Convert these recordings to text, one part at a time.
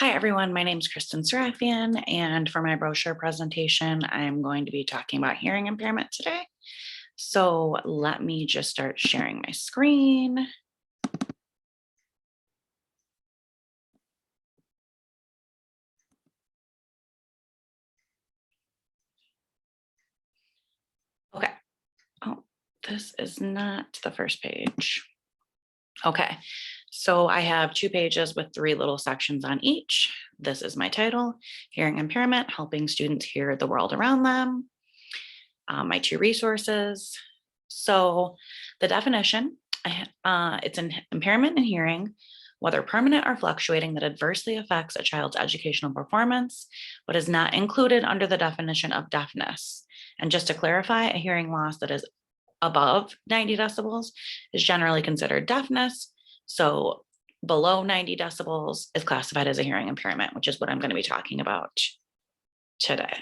Hi everyone, my name is Kristen Serafian, and for my brochure presentation, I'm going to be talking about hearing impairment today. So let me just start sharing my screen. Okay. Oh, this is not the first page. Okay, so I have 2 pages with 3 little sections on each. This is my title, Hearing Impairment, Helping Students Hear the World Around Them. My 2 resources. So the definition, it's an impairment in hearing, whether permanent or fluctuating, that adversely affects a child's educational performance, but is not included under the definition of deafness. And just to clarify, a hearing loss that is above 90 decibels is generally considered deafness. So below 90 decibels is classified as a hearing impairment, which is what I'm going to be talking about today.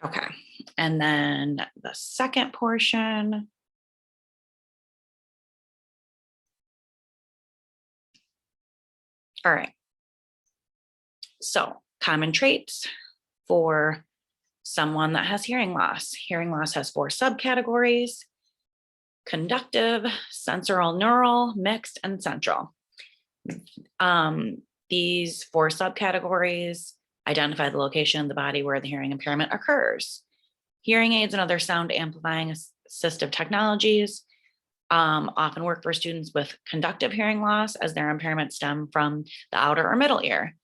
Okay, and then the second portion. All right, so common traits for someone that has hearing loss. Hearing loss has 4 subcategories: conductive, sensorineural, neural, mixed, and central. These 4 subcategories identify the location in the body where the hearing impairment occurs. Hearing aids and other sound amplifying assistive technologies often work for students with conductive hearing loss, as their impairments stem from the outer or middle ear.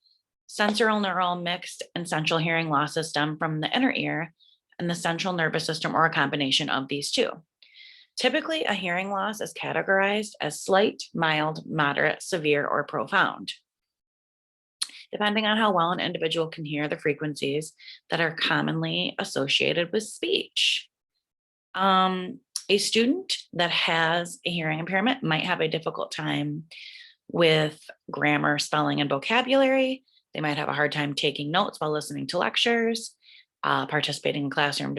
Sensorineural, mixed, and central hearing losses stem from the inner ear and the central nervous system, or a combination of these 2. Typically, a hearing loss is categorized as slight, mild, moderate, severe, or profound, depending on how well an individual can hear the frequencies that are commonly associated with speech. A student that has a hearing impairment might have a difficult time with grammar, spelling, and vocabulary. They might have a hard time taking notes while listening to lectures, participating in classroom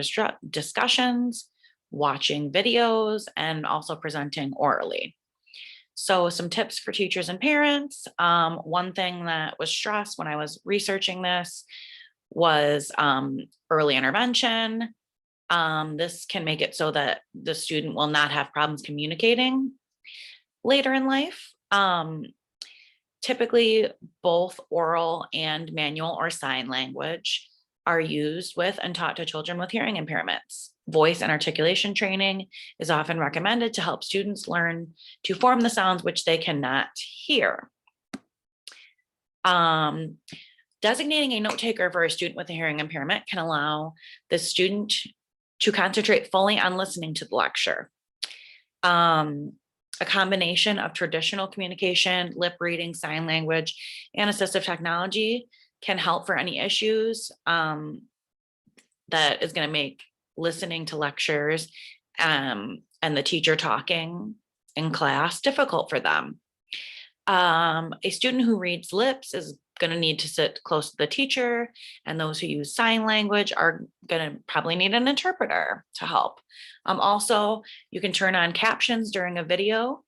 discussions, watching videos, and also presenting orally. So some tips for teachers and parents. One thing that was stressed when I was researching this was early intervention. This can make it so that the student will not have problems communicating later in life. Typically, both oral and manual or sign language are used with and taught to children with hearing impairments. Voice and articulation training is often recommended to help students learn to form the sounds which they cannot hear. Designating a note taker for a student with a hearing impairment can allow the student to concentrate fully on listening to the lecture. A combination of traditional communication, lip reading, sign language, and assistive technology can help for any issues that is going to make listening to lectures and the teacher talking in class difficult for them. A student who reads lips is going to need to sit close to the teacher, and those who use sign language are going to probably need an interpreter to help. Also, you can turn on captions during a video.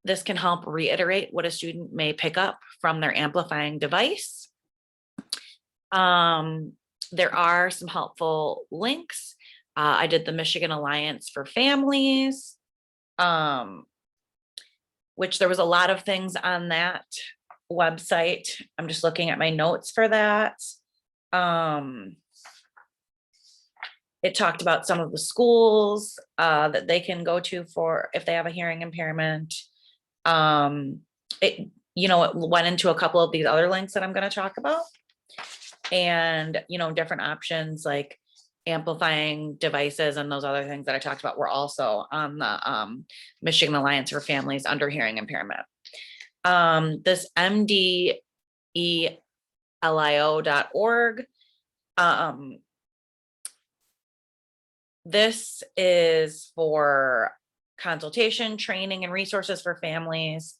This can help reiterate what a student may pick up from their amplifying device. There are some helpful links. I did the Michigan Alliance for Families, which there was a lot of things on that website. I'm just looking at my notes for that. It talked about some of the schools that they can go to for if they have a hearing impairment. It went into a couple of these other links that I'm going to talk about, and different options like amplifying devices and those other things that I talked about were also on the Michigan Alliance for Families under hearing impairment. This mdelio.org. This is for consultation, training, and resources for families.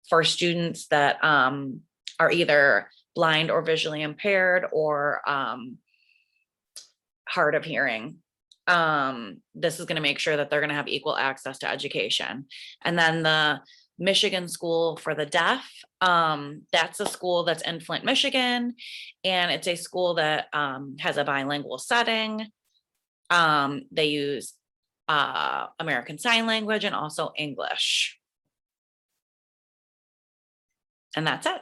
for students that are either blind or visually impaired or hard of hearing. This is going to make sure that they're going to have equal access to education. And then the Michigan School for the Deaf, that's a school that's in Flint, Michigan, and it's a school that has a bilingual setting. They use American Sign Language and also English. And that's it.